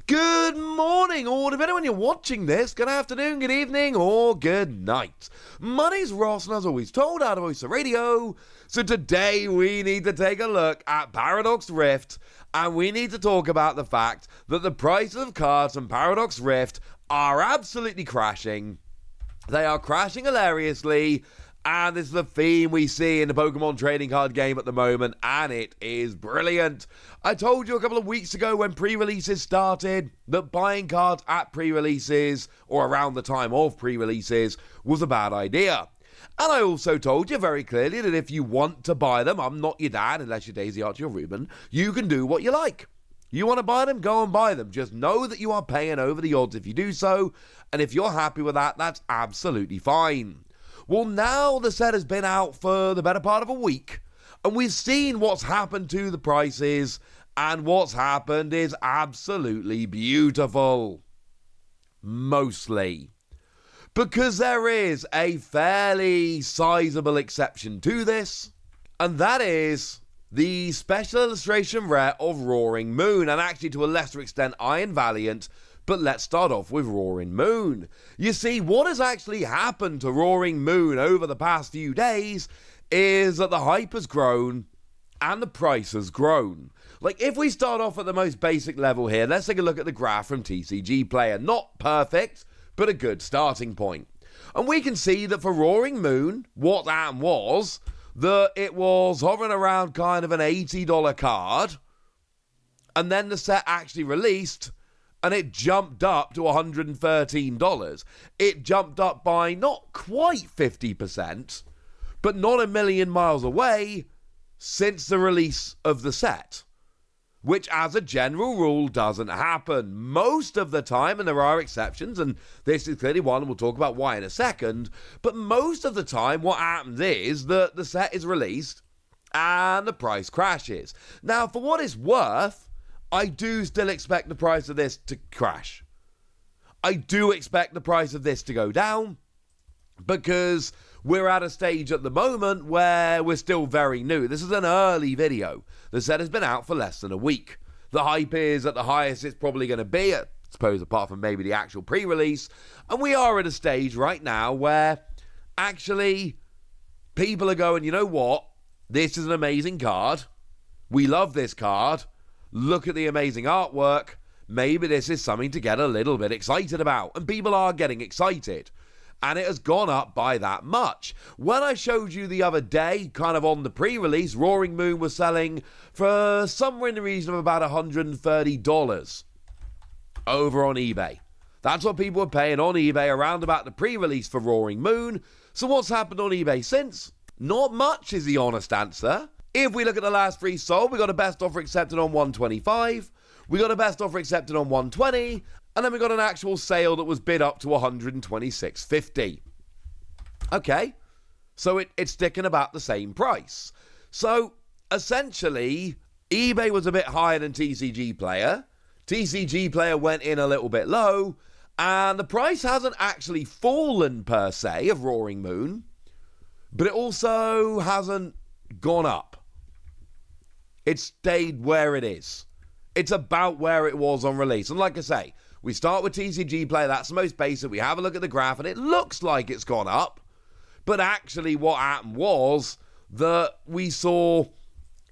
Good morning, or depending when you're watching this, good afternoon, good evening, or good night. My name's Ross, and as always told, out of Voice of Radio. So today we need to take a look at Paradox Rift, and we need to talk about the fact that the prices of cards from Paradox Rift are absolutely crashing. They are crashing hilariously, and this is the theme we see in the Pokemon trading card game at the moment, and it is brilliant. I told you a couple of weeks ago when pre-releases started that buying cards at pre-releases, or around the time of pre-releases, was a bad idea. And I also told you very clearly that if you want to buy them, I'm not your dad unless you're Daisy Archie or Ruben, you can do what you like. You want to buy them, go and buy them. Just know that you are paying over the odds if you do so, and if you're happy with that, that's absolutely fine. Well, now the set has been out for the better part of a week, and we've seen what's happened to the prices, and what's happened is absolutely beautiful. Mostly. Because there is a fairly sizable exception to this, and that is the special illustration rare of Roaring Moon, and actually to a lesser extent Iron Valiant, but let's start off with Roaring Moon. You see, what has actually happened to Roaring Moon over the past few days is that the hype has grown and the price has grown. Like, if we start off at the most basic level here, let's take a look at the graph from TCG Player. Not perfect, but a good starting point. And we can see that for Roaring Moon, what that was, that it was hovering around kind of an $80 card, and then the set actually released, and it jumped up to $113. It jumped up by not quite 50%, but not a million miles away since the release of the set, which as a general rule doesn't happen. Most of the time, and there are exceptions, and this is clearly one, and we'll talk about why in a second, but most of the time what happens is that the set is released and the price crashes. Now, for what it's worth, I do still expect the price of this to crash. I do expect the price of this to go down because we're at a stage at the moment where we're still very new. This is an early video. The set has been out for less than a week. The hype is at the highest it's probably going to be, I suppose, apart from maybe the actual pre-release. And we are at a stage right now where actually people are going, you know what? This is an amazing card. We love this card. Look at the amazing artwork. Maybe this is something to get a little bit excited about. And people are getting excited. And it has gone up by that much. When I showed you the other day, kind of on the pre-release, Roaring Moon was selling for somewhere in the region of about $130 over on eBay. That's what people were paying on eBay around about the pre-release for Roaring Moon. So what's happened on eBay since? Not much is the honest answer. If we look at the last three sold, we got a best offer accepted on 125, we got a best offer accepted on 120, and then we got an actual sale that was bid up to 126.50. Okay, so it's sticking about the same price. So essentially, eBay was a bit higher than TCG Player. TCG Player went in a little bit low, and the price hasn't actually fallen per se of Roaring Moon, but it also hasn't gone up. It's stayed where it is. It's about where it was on release. And like I say, we start with TCG Player, that's the most basic. We have a look at the graph and it looks like it's gone up. But actually what happened was that we saw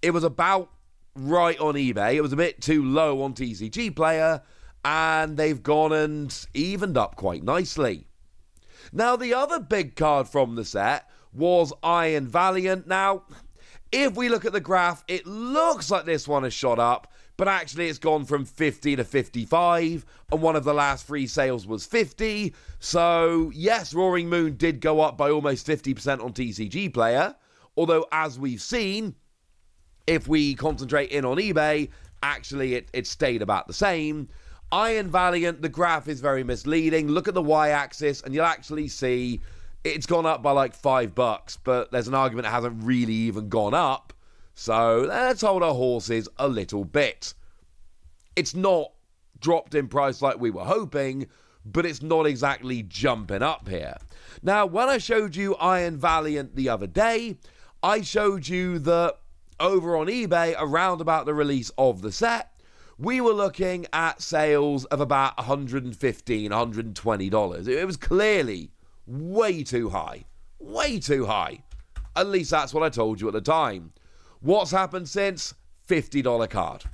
it was about right on eBay. It was a bit too low on TCG Player, and they've gone and evened up quite nicely. Now, the other big card from the set was Iron Valiant. Now, if we look at the graph, it looks like this one has shot up, but actually it's gone from 50 to 55, and one of the last three sales was 50. So, yes, Roaring Moon did go up by almost 50% on TCG Player, although, as we've seen, if we concentrate in on eBay, actually it stayed about the same. Iron Valiant, the graph is very misleading. Look at the y-axis, and you'll actually see it's gone up by like $5, but there's an argument it hasn't really even gone up. So let's hold our horses a little bit. It's not dropped in price like we were hoping, but it's not exactly jumping up here. Now, when I showed you Iron Valiant the other day, I showed you that over on eBay, around about the release of the set, we were looking at sales of about $115, $120. It was clearly way too high. Way too high. At least that's what I told you at the time. What's happened since? $50 card.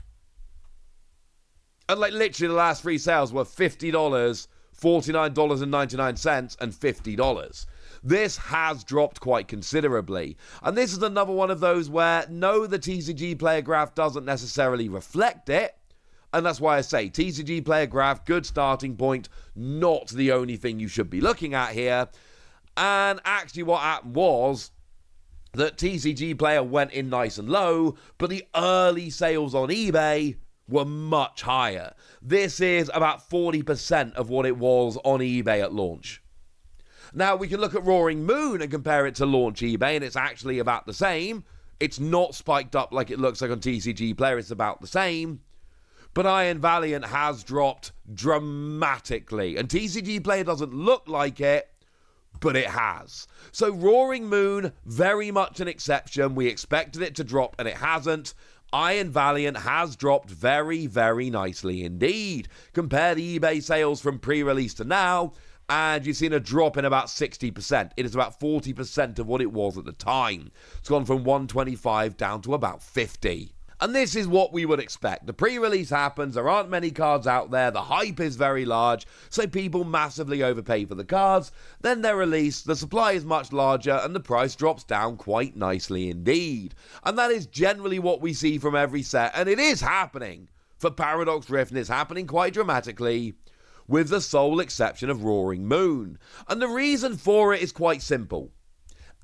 And like literally the last 3 sales were $50, $49.99, and $50. This has dropped quite considerably. And this is another one of those where, no, the TCG player graph doesn't necessarily reflect it. And that's why I say TCG player graph, good starting point, not the only thing you should be looking at here. And actually what happened was that TCG player went in nice and low, but the early sales on eBay were much higher. This is about 40% of what it was on eBay at launch. Now, we can look at Roaring Moon and compare it to launch eBay, and it's actually about the same. It's not spiked up like it looks like on TCG Player, it's about the same. But Iron Valiant has dropped dramatically, and TCG Player doesn't look like it, but it has. So Roaring Moon, very much an exception. We expected it to drop, and it hasn't. Iron Valiant has dropped very, very nicely indeed. Compare the eBay sales from pre-release to now, and you've seen a drop in about 60%. It is about 40% of what it was at the time. It's gone from 125 down to about 50. And this is what we would expect. The pre-release happens, there aren't many cards out there, the hype is very large, so people massively overpay for the cards. Then they're released, the supply is much larger, and the price drops down quite nicely indeed. And that is generally what we see from every set, and it is happening for Paradox Rift, and it's happening quite dramatically, with the sole exception of Roaring Moon. And the reason for it is quite simple.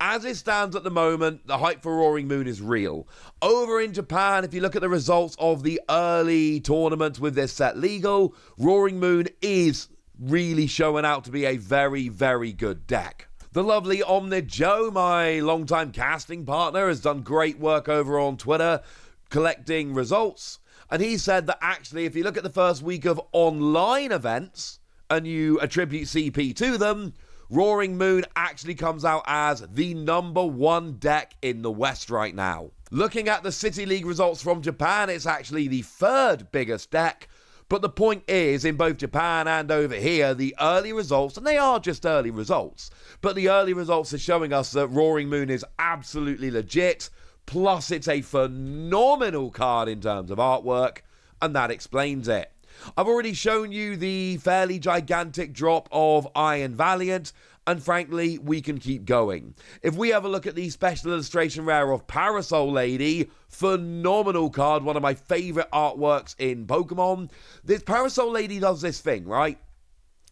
As it stands at the moment, the hype for Roaring Moon is real. Over in Japan, if you look at the results of the early tournaments with this set legal, Roaring Moon is really showing out to be a very, very good deck. The lovely Omnid Joe, my longtime casting partner, has done great work over on Twitter, collecting results. And he said that actually, if you look at the first week of online events, and you attribute CP to them, Roaring Moon actually comes out as the #1 deck in the West right now. Looking at the City League results from Japan, it's actually the 3rd biggest deck. But the point is, in both Japan and over here, the early results, and they are just early results, but the early results are showing us that Roaring Moon is absolutely legit. Plus, it's a phenomenal card in terms of artwork, and that explains it. I've already shown you the fairly gigantic drop of Iron Valiant, and frankly, we can keep going. If we have a look at the special illustration rare of Parasol Lady, phenomenal card, one of my favourite artworks in Pokemon. This Parasol Lady does this thing, right?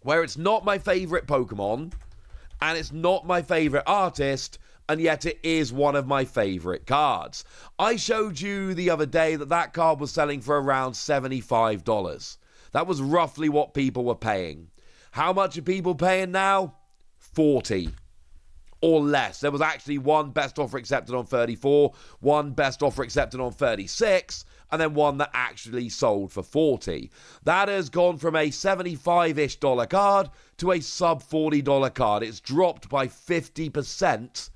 Where it's not my favourite Pokemon, and it's not my favourite artist, and yet it is one of my favourite cards. I showed you the other day that card was selling for around $75. That was roughly what people were paying. How much are people paying now? $40 or less. There was actually one best offer accepted on $34, one best offer accepted on $36, and then one that actually sold for $40. That has gone from a $75-ish card to a sub $40 card. It's dropped by 50%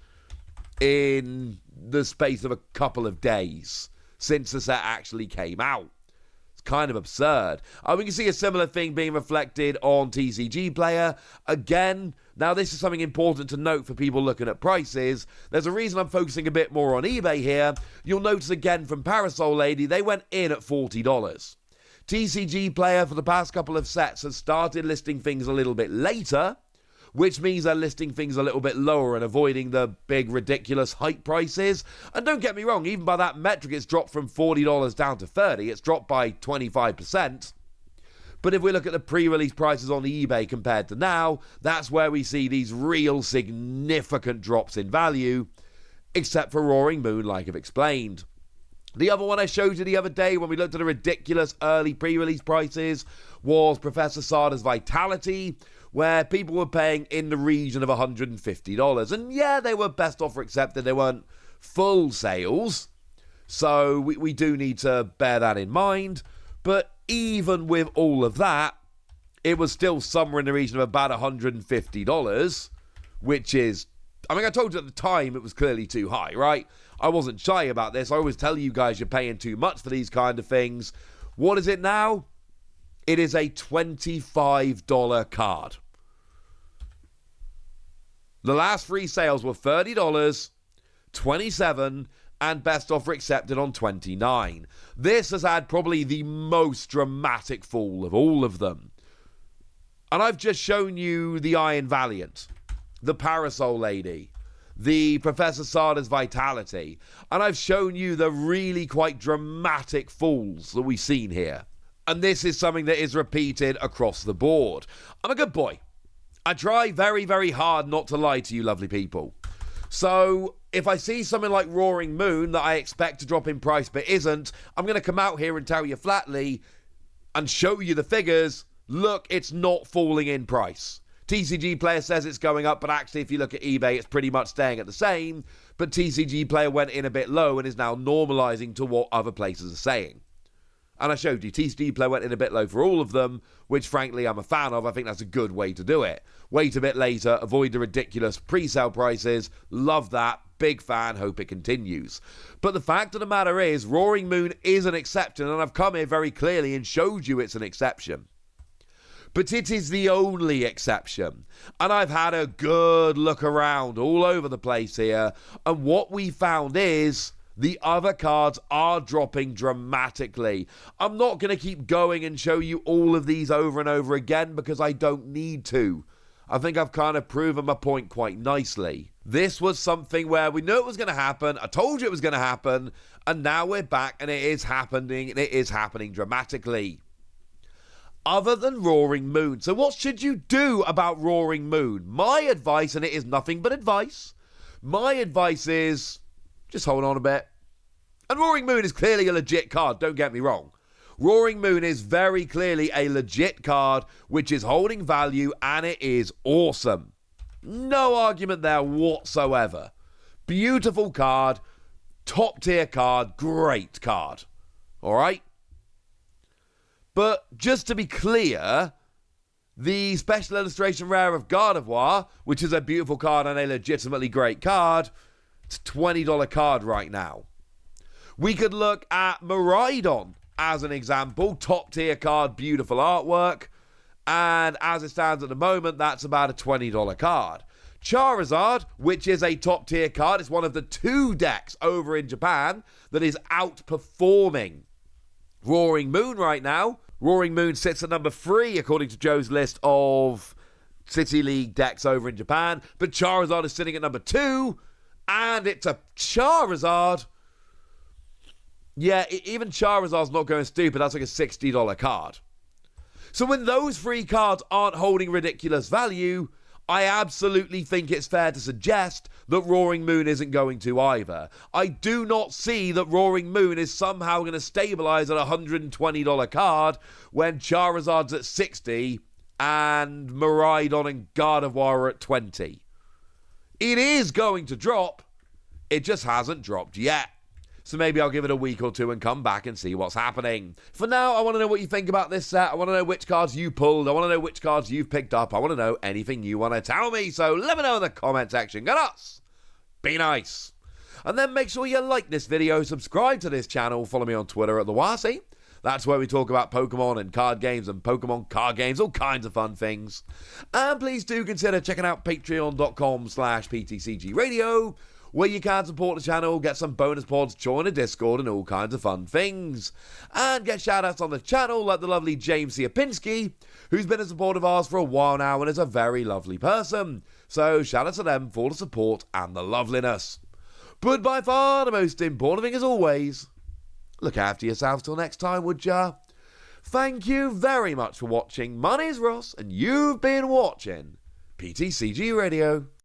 in the space of a couple of days since the set actually came out. It's kind of absurd. We can see a similar thing being reflected on TCG Player. Again, now this is something important to note for people looking at prices. There's a reason I'm focusing a bit more on eBay here. You'll notice again from Parasol Lady, they went in at $40. TCG Player for the past couple of sets has started listing things a little bit later, which means they're listing things a little bit lower and avoiding the big, ridiculous hype prices. And don't get me wrong, even by that metric, it's dropped from $40 down to $30. It's dropped by 25%. But if we look at the pre-release prices on eBay compared to now, that's where we see these real significant drops in value, except for Roaring Moon, like I've explained. The other one I showed you the other day when we looked at the ridiculous early pre-release prices was Professor Sada's Vitality, where people were paying in the region of $150. And yeah, they were best offer accepted. They weren't full sales. So we do need to bear that in mind. But even with all of that, it was still somewhere in the region of about $150, which is, I mean, I told you at the time it was clearly too high, right? I wasn't shy about this. I always tell you guys you're paying too much for these kind of things. What is it now? It is a $25 card. The last 3 sales were $30, $27, and best offer accepted on $29. This has had probably the most dramatic fall of all of them. And I've just shown you the Iron Valiant, the Parasol Lady, the Professor Sada's Vitality, and I've shown you the really quite dramatic falls that we've seen here. And this is something that is repeated across the board. I'm a good boy. I try very, very hard not to lie to you lovely people. So if I see something like Roaring Moon that I expect to drop in price but isn't, I'm going to come out here and tell you flatly and show you the figures. Look, it's not falling in price. TCG Player says it's going up, but actually if you look at eBay, it's pretty much staying at the same. But TCG Player went in a bit low and is now normalizing to what other places are saying. And I showed you, TCG Player went in a bit low for all of them, which frankly I'm a fan of. I think that's a good way to do it. Wait a bit later, avoid the ridiculous pre-sale prices. Love that. Big fan, hope it continues. But the fact of the matter is, Roaring Moon is an exception, and I've come here very clearly and showed you it's an exception. But it is the only exception. And I've had a good look around all over the place here, and what we found is the other cards are dropping dramatically. I'm not going to keep going and show you all of these over and over again because I don't need to. I think I've kind of proven my point quite nicely. This was something where we knew it was going to happen. I told you it was going to happen. And now we're back and it is happening. And it is happening dramatically. Other than Roaring Moon. So what should you do about Roaring Moon? My advice, and it is nothing but advice. My advice is just hold on a bit. And Roaring Moon is clearly a legit card, don't get me wrong. Roaring Moon is very clearly a legit card which is holding value and it is awesome. No argument there whatsoever. Beautiful card, top tier card, great card. Alright? But just to be clear, the special illustration rare of Gardevoir, which is a beautiful card and a legitimately great card, it's a $20 card right now. We could look at Miraidon as an example. Top tier card, beautiful artwork. And as it stands at the moment, that's about a $20 card. Charizard, which is a top tier card, is one of the 2 decks over in Japan that is outperforming Roaring Moon right now. Roaring Moon sits at number 3 according to Joe's list of City League decks over in Japan. But Charizard is sitting at number 2. And it's a Charizard. Yeah, even Charizard's not going stupid. That's like a $60 card. So when those 3 cards aren't holding ridiculous value, I absolutely think it's fair to suggest that Roaring Moon isn't going to either. I do not see that Roaring Moon is somehow going to stabilize at a $120 card when Charizard's at 60 and Miraidon and Gardevoir are at 20. It is going to drop. It just hasn't dropped yet. So maybe I'll give it a week or 2 and come back and see what's happening. For now, I want to know what you think about this set. I want to know which cards you pulled. I want to know which cards you've picked up. I want to know anything you want to tell me. So let me know in the comment section. Get us. Be nice. And then make sure you like this video, subscribe to this channel, follow me on Twitter at TheWasi. That's where we talk about Pokemon and card games and Pokemon card games, all kinds of fun things. And please do consider checking out patreon.com/PTCGradio, where you can support the channel, get some bonus pods, join a Discord, and all kinds of fun things. And get shout-outs on the channel like the lovely James Siapinski, who's been a supporter of ours for a while now and is a very lovely person. So shout-out to them for the support and the loveliness. But by far the most important thing as always, look after yourselves till next time, would ya? Thank you very much for watching. My name's Ross, and you've been watching PTCG Radio.